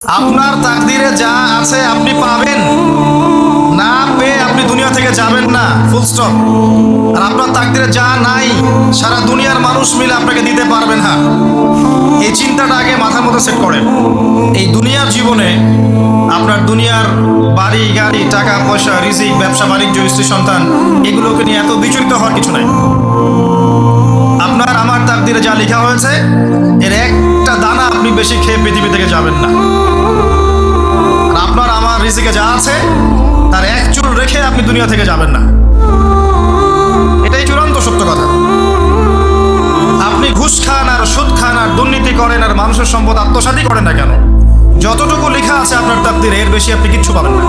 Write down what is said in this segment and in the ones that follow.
আপনার তাকদিরে যা আছে আপনি পাবেন, না পেয়ে আপনি দুনিয়া থেকে যাবেন না, ফুল স্টপ। আর আপনার তাকদিরে যা নাই সারা দুনিয়ার মানুষ মিলে আপনাকে দিতে পারবে না। এই চিন্তাটা আগে মাথার মধ্যে সেট করেন। এই দুনিয়ার জীবনে আপনার দুনিয়ার বাড়ি গাড়ি টাকা পয়সা রিজিক ব্যবসা বাণিজ্য স্ত্রী সন্তান এগুলোকে নিয়ে এত বিচলিত হওয়ার কিছু নাই। আপনার আমার তাকদিরে যা লেখা হয়েছে এর একটা দানা আপনি বেশি খেয়ে পৃথিবী থেকে যাবেন না। আর আপনার আমার রিজিকে যা আছে তার এক চুল রেখে আপনি দুনিয়া থেকে যাবেন না। এটাই চূড়ান্ত সত্য কথা। আপনি ঘুষ খান আর সুদ খান আর দুর্নীতি করেন আর মানুষের সম্পদ আত্মসাৎই করেন না কেন, যতটুকু লেখা আছে আপনার তাকদিরে এর বেশি আপনি কিচ্ছু পাবেন না।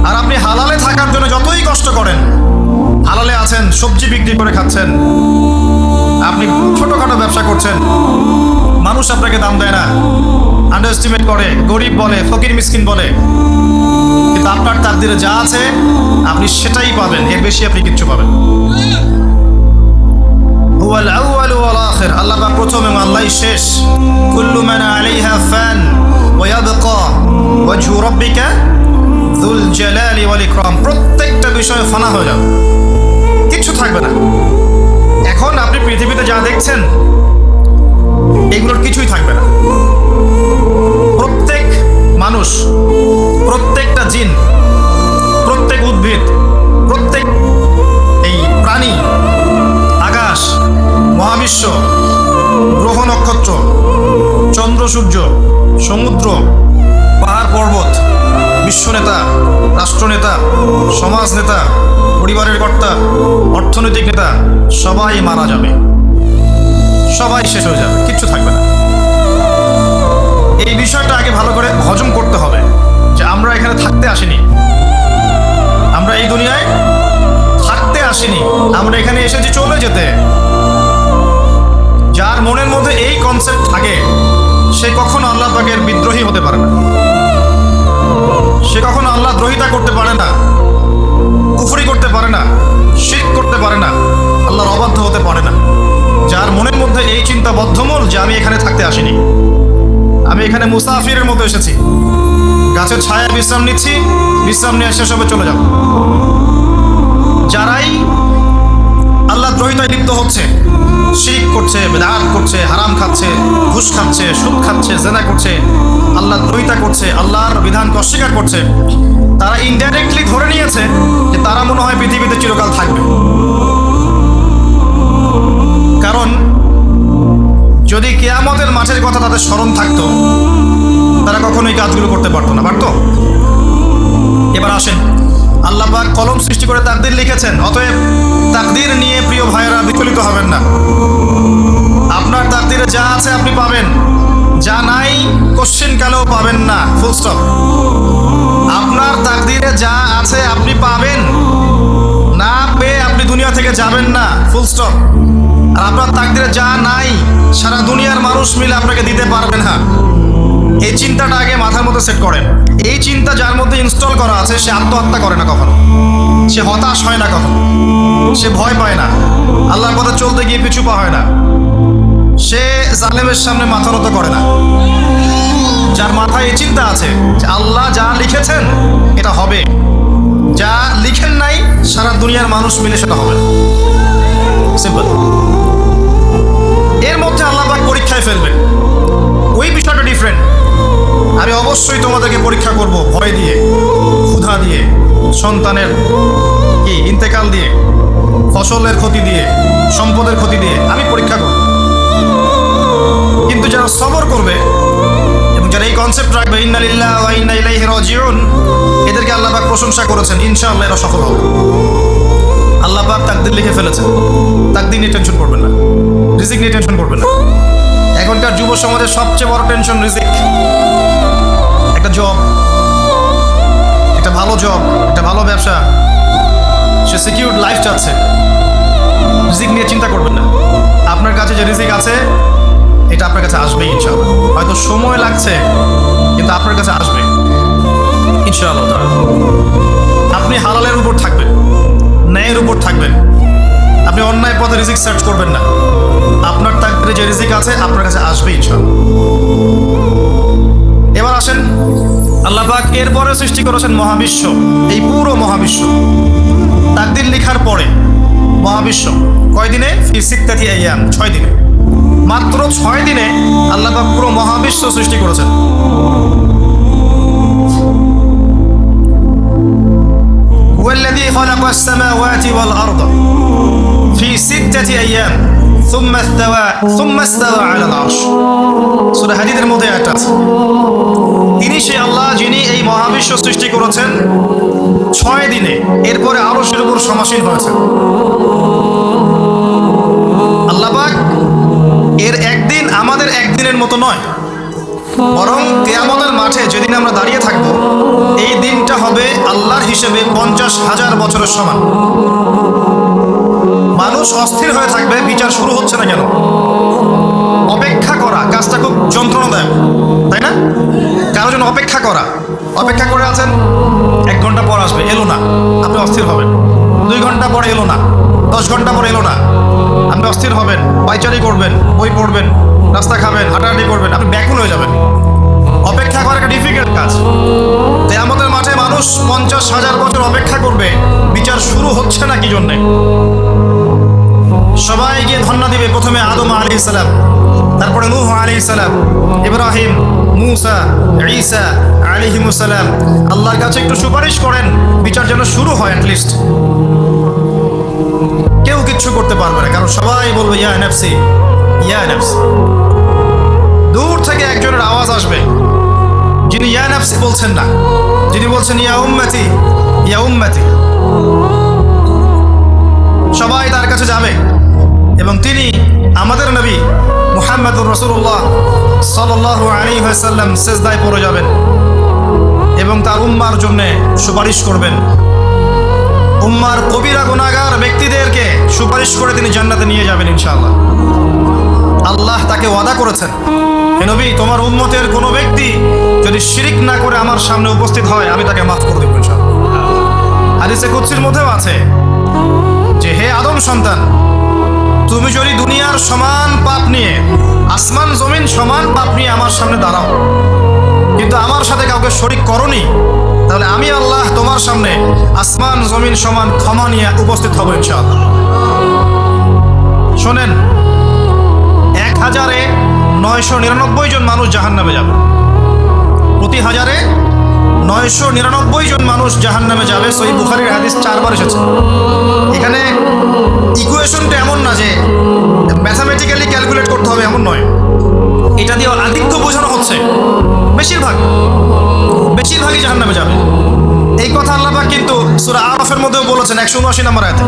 আর আপনি হালালে থাকার জন্য যতই কষ্ট করেন, হালালে আছেন সবজি বিক্রি করে খাচ্ছেন, আপনি ছোটখাটো ব্যবসা করছেন, মানুষ আপনাকে দাম দেয় না, আন্ডার এস্টিমেট করে, গরিব বলে, ফকির মিসকিন বলে, কিন্তু আপনার তাকদিরে যা আছে আপনি সেটাই পাবেন, এর বেশি আপনি কিচ্ছু পাবেন। হুয়াল আউয়ালু ওয়াল আখির, আল্লাহ পাক প্রথম এবং আল্লাহই শেষ। কুল্লু মান আলাইহা ফান ওয়া ইয়াবকা ওয়াজহু রাব্বিকা যুল জালালি ওয়াল ইকরাম। প্রত্যেকটা বিষয় ফানা হয়ে যাবে, কিচ্ছু থাকবে না। এখন আপনি পৃথিবীতে যা দেখছেন এগুলোর কিছুই থাকবে না। প্রত্যেক মানুষ, প্রত্যেকটা জিন, প্রত্যেক উদ্ভিদ, প্রত্যেক এই প্রাণী, আকাশ, মহাবিশ্ব, গ্রহ নক্ষত্র, চন্দ্র সূর্য, সমুদ্র, পাহাড় পর্বত, বিশ্বনেতা, রাষ্ট্রনেতা, সমাজ নেতা, পরিবারের কর্তা, অর্থনৈতিক নেতা সবাই মারা যাবে, সবাই শেষ হয়ে যাবে, কিচ্ছু থাকবে না। এই বিষয়টা আগে ভালো করে হজম করতে হবে যে আমরা এখানে থাকতে আসিনি, আমরা এই দুনিয়ায় থাকতে আসিনি, আমরা এখানে এসেছি চলে যেতে। যার মনের মধ্যে এই কনসেপ্ট থাকে সে কখনো আল্লাহ পাকের বিদ্রোহী হতে পারে না, সে কখনো আল্লাহ দ্রোহিতা করতে পারে না, কুফরি করতে পারে না, শিরক করতে পারে না, আল্লাহর অবাধ্য হতে পারে না। যার মনের মধ্যে এই চিন্তা বদ্ধমূল যে আমি এখানে থাকতে আসিনি, আমি এখানে মুসাফিরের মতো এসেছি, গাছের ছায়ায় বিশ্রাম নিচ্ছি, বিশ্রাম নিয়ে শেষ হবে চলে যাব। যারাই আল্লাহ দ্রোহিতায় লিপ্ত হচ্ছে, শিরক করছে, বিদআত করছে, হারাম খাচ্ছে, ঘুষ খাচ্ছে, সুদ খাচ্ছে, জেনা করছে, আল্লাহ দ্রোহিতা করছে, আল্লাহর বিধানকে অস্বীকার করছে, তারা ইনডাইরেক্টলি ধরে নিয়েছে যে তারা মনে হয় পৃথিবীতে চিরকাল থাকবে। কারণ যদি কিয়ামতের মাঠের কথা তাদের স্মরণ থাকতো তারা কখনোই কাজগুলো করতে পারতো না, পারতো? এবার আসেন, আল্লাহ পাক কলম সৃষ্টি করে তাকদীর লিখেছেন, অতএব তাকদীর নিয়ে প্রিয় ভাইয়েরা বিচলিত হবেন না। আপনার তাকদীরে যা আছে আপনি পাবেন, যা নাই কোশ্চেন কালেও পাবেন না, ফুল স্টপ। আপনার তাকদীরে যা আছে আপনি পাবেন, না পেয়ে আপনি দুনিয়া থেকে যাবেন না, ফুল স্টপ। আর আপনার তাকদীরে যা নাই সারা দুনিয়ার মানুষ মিলে আপনাকে দিতে পারবে না। এই চিন্তাটা আগে মাথার মধ্যে সেট করেন। এই চিন্তা যার মধ্যে ইনস্টল করা আছে সে আত্মহত্যা করে না কখনো, সে হতাশ হয় না কখনো, সে ভয় পায় না, আল্লাহর পথে চলতে গিয়ে পিছু পা হয় না, সে জালেমের সামনে মাথা নত করে না। যার মাথায় এই চিন্তা আছে যে আল্লাহ যা লিখেছেন এটা হবে, যা লিখেন নাই সারা দুনিয়ার মানুষ মিলে সেটা হবে, সিম্পল। এর মধ্যে আল্লাহ পাক পরীক্ষায় ফেলবেন, ওই বিষয়টা ডিফারেন্ট। আমি অবশ্যই তোমাদেরকে পরীক্ষা করব ভয় দিয়ে, ক্ষুধা দিয়ে, সন্তানের কি ইন্তেকাল দিয়ে, ফসলের ক্ষতি দিয়ে, সম্পদের ক্ষতি দিয়ে আমি পরীক্ষা করব। কিন্তু যারা সবর করবে এবং যারা এই কনসেপ্ট রাখবে ইন্না লিল্লাহি ওয়া ইন্না ইলাইহি রাজিউন, এদেরকে আল্লাহ পাক প্রশংসা করেছেন, ইনশাআল্লাহ এরা সফল হবে। আল্লাহ পাক তাকদীর লিখে ফেলেছেন, তাকদীর নিয়ে টেনশন করবেন না, রিজিক নিয়ে টেনশন করবেন না। এখনকার যুব সমাজের সবচেয়ে বড় টেনশন রিজিক। একটা জব, একটা ভালো জব, একটা ভালো ব্যবসা, সে সিকিউরড লাইফ চাচ্ছে, রিজিক নিয়ে চিন্তা করবেন না। আপনার কাছে যে রিজিক আছে এটা আপনার কাছে আসবেই ইনশাআল্লাহ। হয়তো সময় লাগছে কিন্তু আপনার কাছে আসবে ইনশাআল্লাহ। আপনি হালালের উপর থাকবেন, ন্যায়ের উপর থাকবেন, আপনি অন্যায় পথে রিজিক সার্চ করবেন না। আপনার তাকদীরে যে রিজিক আছে আপনার কাছে আসবে ইনশাআল্লাহ। এরপরে সৃষ্টি করেছেন মহাবিশ্ব, এই পুরো মহাবিশ্ব তাকদীর লেখার পরে মহাবিশ্ব কয় দিনে? ফি সিত্তাতি আইয়াম, 6 দিনে। মাত্র 6 দিনে আল্লাহ পাক পুরো মহাবিশ্ব সৃষ্টি করেছেন। হুয়াল্লাযী খালাকাস সামাওয়াতি ওয়াল আরদা ফি সিত্তাতি আইয়াম সুম্মা ইসতাওয়া আলাল আরশ। সূরা হাদীদের মধ্যে এটা আছে। তিনি সেই আল্লাহ যিনি এই মহাবিশ্ব সৃষ্টি করেছেন 6 দিনে, এরপরে আরশের উপর সমাসীন হয়েছেন। আল্লাহ পাক এর একদিন আমাদের একদিনের মতো নয়, বরং কিয়ামতের মাঠে যেদিন আমরা দাঁড়িয়ে থাকব, এই দিনটা হবে আল্লাহর হিসেবে 50,000 বছরের সমান। মানুষ অস্থির হয়ে থাকবে, বিচার শুরু হচ্ছে না কেন? অপেক্ষা করা কাজটা খুব যন্ত্রণাদায়ক, তাই না? কারোর জন্য অপেক্ষা করে আছেন, 1 ঘন্টা পর আসবে, এলো না, আপনি অস্থির হবেন। 2 ঘন্টা পরে এলো না, 10 ঘন্টা পরে এলো না, আপনি অস্থির হবেন, পাইচারি করবেন, বই পড়বেন, রাস্তা খাবেন, হাঁটাহাঁটি করবেন, আপনি ব্যাকুল হয়ে যাবেন। অপেক্ষা করা একটা ডিফিকাল্ট কাজ। কিয়ামতের মাঠে মানুষ 50,000 বছর অপেক্ষা করবে, বিচার শুরু হচ্ছে না কি জন্যে? সবাই গিয়ে ধন্না দিবে, প্রথমে আদম আলাইহিস সালাম, তারপরে নূহ আলাইহিস সালাম, ইব্রাহিম, মূসা, ঈসা আলাইহিমুস সালাম। আল্লাহর কাছে একটু সুপারিশ করেন, বিচার যেন শুরু হয় অ্যাটলিস্ট। কেউ কিচ্ছু করতে পারবে না, কারণ সবাই বলবে ইয়া নাফসি ইয়া নাফসি। দূর থেকে একজনের আওয়াজ আসবে, যিনি ইয়া নাফসি বলছেন না, যিনি বলছেন ইয়া উম্মতি ইয়া উম্মতি। সবাই তার কাছে যাবে এবং তিনি আমাদের নবী মুহাম্মদুর রাসূলুল্লাহ সাল্লাল্লাহু আলাইহি ওয়াসাল্লাম সিজদায় পড়ে যাবেন এবং তার উম্মার জন্য সুপারিশ করবেন। উম্মার কবিরা গুনাহগার ব্যক্তিদেরকে সুপারিশ করে তিনি জান্নাতে নিয়ে যাবেন ইনশাআল্লাহ। আল্লাহ তাকে ওয়াদা করেছেন, হে নবী, তোমার উম্মতের কোনো ব্যক্তি যদি শিরিক না করে আমার সামনে উপস্থিত হয়, আমি তাকে মাফ করে দেব ইনশাআল্লাহ। হাদিসে কুদসির মধ্যেও আছে যে, হে আদম সন্তান, তুমি যদি দুনিয়ার সমান পাপ নিয়ে, আসমান জমিন সমান পাপ নিয়ে আমার সামনে দাঁড়াও, কিন্তু আমার সাথে কাউকে শরিক করনি, তাহলে আমি আল্লাহ তোমার সামনে আসমান জমিন সমান ক্ষমা নিয়ে উপস্থিত হব ইনশাআল্লাহ। শোনেন, 1,999 জন মানুষ জাহান্নামে যাবে, প্রতি 1,999 জন মানুষ জাহান্নামে যাবে। সহিহ বুখারীর হাদিস 4 বার এসেছে। এখানে ইকুয়েশনটা এমন না যে ম্যাথামেটিক্যালি ক্যালকুলেট করতে হবে, এমন নয়। এটা দিয়ে আধিক্য বোঝানো হচ্ছে, বেশিরভাগই জাহান্নামে যাবে। এই কথা আল্লাহ পাক কিন্তু সূরা আরাফের মধ্যেও বলেছেন 179 নম্বর আয়াতে,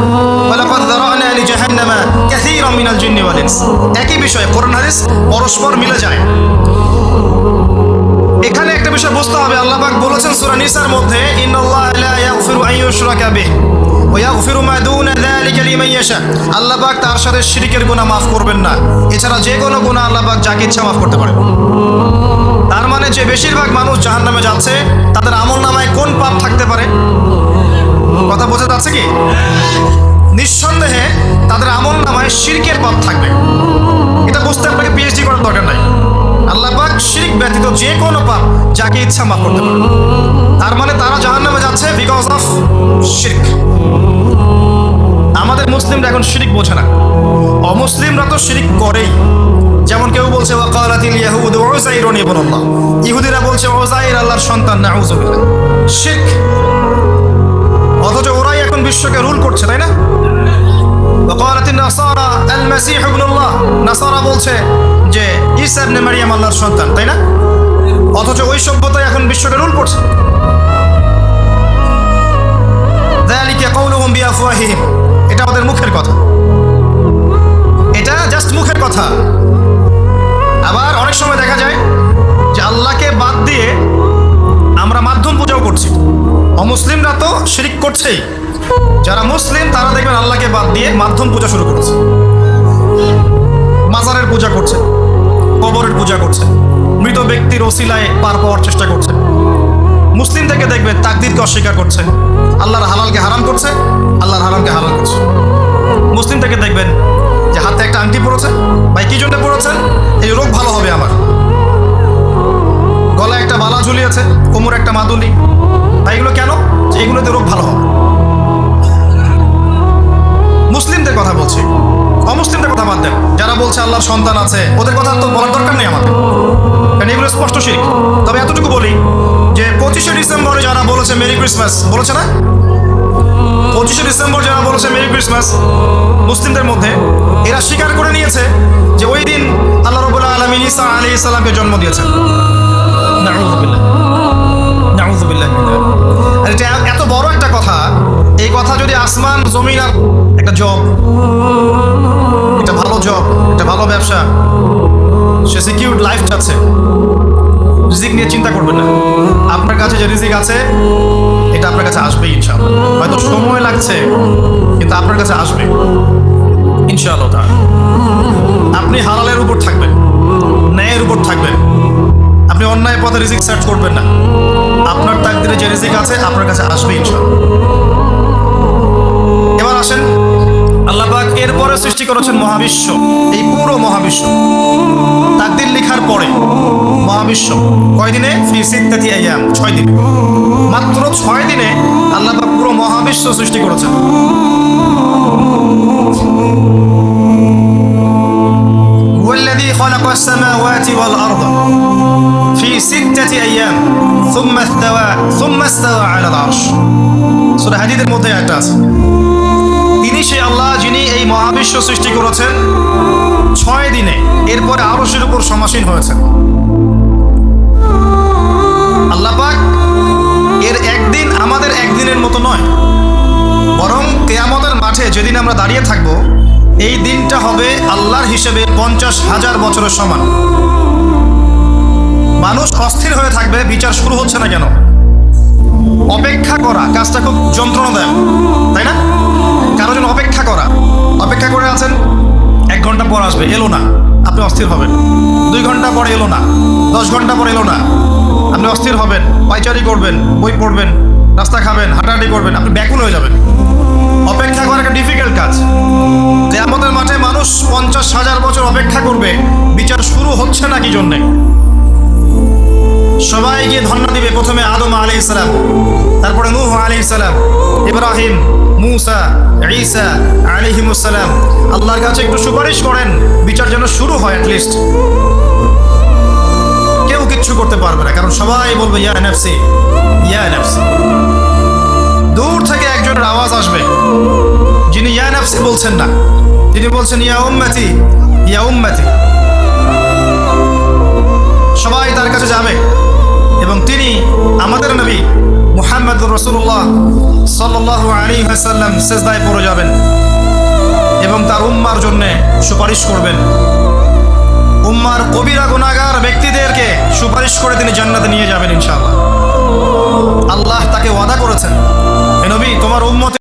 ওয়ালাকাদ যারানা লিজাহান্নামা কাসীরাম মিনাল জিন্নি ওয়াল ইনস। একই বিষয়, কোরআন হাদিস পরস্পর মিলে যায়। এখানে একটা বিষয় বুঝতে হবে, আল্লাহ পাক বলেছেন সূরা নিসার মধ্যে, ইন্নাল্লাহা লা ইয়াগফিরু আন ইউশরাকা বিহি ওয়া ইয়াগফিরু মা দুনা যালিকা লিমান ইয়াশা। আল্লাহ পাক তার সাথে শিরকের গুনাহ মাফ করবেন না, এছাড়া যে কোনো গুনাহ আল্লাহ পাক যাকে ইচ্ছা মাফ করতে পারেন। তার মানে যে বেশিরভাগ মানুষ জাহান্নামে যাচ্ছে, তাদের আমলনামায় কোন পাপ থাকতে পারে? কথা বোঝা যাচ্ছে কি? নিঃসন্দেহে তাদের আমলনামায় শিরকের পাপ থাকবে। এটা বুঝতে আপনাকে পিএইচডি করার দরকার নাই। আল্লাহ পাক শিরক ব্যতীত যে কোনো পাপ যাকে ইচ্ছা মাফ করতে পারে। তার মানে তারা জাহান্নামে যাচ্ছে বিকজ অফ শিরক। আমাদের মুসলিমরা এখন শিরক বোঝে না, অমুসলিমরা তো শিরক করেই। যেমন কেউ বলছে ওয়াকালাতিল ইয়াহুদ উযাইরুন ইবনুল্লাহ, ইহুদিরা বলছে উযাইর আল্লাহর সন্তান, নাউযুবিল্লাহ, শিরক। অথচ ওরাই এখন বিশ্বকে রুল করছে, তাই না? ওয়াকালাতিন নাসারা আল মাসীহ ইবনুল্লাহ, নাসারা বলছে যে ঈসা ইবনে মারইয়াম আল্লাহর সন্তান, তাই না? অথচ ওই সভ্যতাই এখন বিশ্বকে রুল করছে। যালিকা কাউলুহুম বিআফওয়াহিহিম, এটা ওদের মুখের কথা, এটা জাস্ট মুখের কথা। আবার অনেক সময় দেখা যায় যে আল্লাহকে বাদ দিয়ে আমরা মাধ্যম পূজাও করছি। অমুসলিমরা তো শিরক করছেই, যারা মুসলিম তারা দেখবেন আল্লাহকে বাদ দিয়ে মাধ্যম পূজা শুরু করেছে। মাজারের পূজা করছে, কবরের পূজা করছে, মৃত ব্যক্তির ওসিলায় পার পাওয়ার চেষ্টা করছে। মুসলিম থেকে দেখবেন তাকদীরকে অস্বীকার করছে, আল্লাহর হালালকে হারাম করছে, আল্লাহর হারামকে হালাল করছে। মুসলিম থেকে দেখবেন যে হাতে একটা আংটি পড়েছে, ভাই কি জন্য পড়েছেন? এই রোগ ভালো হবে আমার। গলায় একটা বালা ঝুলিয়েছে, কোমরে একটা মাদুলি, ভাই এগুলো কেন? যে এগুলোতে রোগ ভালো হবে। মুসলিমদের কথা বলছি, অমুসলিমদের কথা বাদ দেন। যারা বলছে আল্লাহর সন্তান আছে ওদের কথা তো বলার দরকার নেই আমাদের, কারণ এগুলো স্পষ্ট শিরক। তবে এতটুকু বলি যে 25শে ডিসেম্বরে যারা বলেছে মেরি ক্রিসমাস, বলেছে না? 25শে ডিসেম্বর যারা বলেছে মেরি ক্রিসমাস মুসলিমদের মধ্যে, এরা স্বীকার করে নিয়েছে যে ওই দিন আল্লাহ রাব্বুল আলামিন ঈসা আলাইহিস সালামকে জন্ম দিয়েছেন। নাউযুবিল্লাহ, নাউযুবিল্লাহ। আর এটা এত বড় একটা কথা, এই কথা যদি আসমান জমিন আর একটা জব, একটা ভালো জব, একটা ভালো ব্যবসা, সে সিকিউর লাইফ চাচ্ছে, রিজিক নিয়ে চিন্তা করবেন না। আপনার কাছে যে রিজিক আছে এটা আপনার কাছে আসবে ইনশাআল্লাহ। হয়তো সময় লাগছে কিন্তু আপনার কাছে আসবে ইনশাআল্লাহ। আপনি হালালের উপর থাকবেন, ন্যায়ের উপর থাকবেন, আপনি অন্যায় পথে রিজিক সার্চ করবেন না। আপনার তাকদিরে যে রিজিক আছে আপনার কাছে আসবে ইনশাআল্লাহ। এবার আসেন, আল্লাহ পাক এরপরে সৃষ্টি করেছেন মহাবিশ্ব, এই পুরো মহাবিশ্ব তাকদির লেখার পরে মহাবিশ্ব কয় দিনে? ফি সিত্তাতি আইয়াম, 6 দিন। মাত্র 6 দিনে আল্লাহ পাক পুরো মহাবিশ্ব সৃষ্টি করেছেন। ওয়াল্লাযী খালাকাস সামাওয়াতি ওয়াল আরদা ফি সিত্তাতি আইয়াম সুম্মা ইসতাওয়া আলাল আরশ। সূরা হাদীদের মধ্যে একটা আছে, তিনি সেই আল্লাহ যিনি এই মহাবিশ্ব সৃষ্টি করেছেন 6 দিনে, এরপরে আরশের উপর সমাসীন হয়েছেন। আল্লাহ পাক এর একদিন আমাদের একদিনের মতো নয়, বরং কিয়ামতের মাঠে যেদিন আমরা দাঁড়িয়ে থাকব এই দিনটা হবে আল্লাহর হিসেবে 50,000 বছরের সমান। মানুষ অস্থির হয়ে থাকবে, বিচার শুরু হচ্ছে না কেন? অপেক্ষা করা কাজটা খুব যন্ত্রণাদায়ক, তাই না? কারোর জন্য অপেক্ষা করা, অপেক্ষা করে আছেন, 1 ঘন্টা পর আসবে, এলো না, আপনি অস্থির হবেন। 2 ঘন্টা পর এলো না, 10 ঘন্টা পর এলো না, আপনি অস্থির হবেন, পাইচারি করবেন, বই পড়বেন, রাস্তা খাবেন, হাঁটাহাঁটি করবেন, আপনি ব্যাকুল হয়ে যাবেন। অপেক্ষা করা একটা ডিফিকাল্ট কাজ। কিয়ামতের মাঠে মানুষ 50,000 বছর অপেক্ষা করবে, বিচার শুরু হচ্ছে না কি জন্যে? সবাই গিয়ে ধন্না দিবে, প্রথমে আদম আলাইহিস সালাম, তারপরে নূহ আলাইহিস সালাম, ইব্রাহিম, মূসা, ঈসা আলাইহিমুস সালাম। আল্লাহর কাছে একটু সুপারিশ করেন, বিচার যেন শুরু হয় অ্যাটলিস্ট। কেউ কিচ্ছু করতে পারবে না, কারণ সবাই বলবে ইয়া নাফসি, ইয়া নাফসি। দূর থেকে একজনের আওয়াজ আসবে যিনি ইয়া নাফসি বলছেন না, তিনি বলছেন ইয়া উম্মতি, ইয়া উম্মতি। সবাই তার কাছে যাবে এবং তিনি আমাদের নবী মুহাম্মদুর রাসূলুল্লাহ সাল্লাল্লাহু আলাইহি ওয়াসাল্লাম সিজদায় পড়ে যাবেন এবং তার উম্মার জন্য সুপারিশ করবেন। উম্মার কবিরা গুনাহগার ব্যক্তিদেরকে সুপারিশ করে তিনি জান্নাতে নিয়ে যাবেন ইনশাআল্লাহ। আল্লাহ তাকে ওয়াদা করেছেন, হে নবী তোমার উম্মত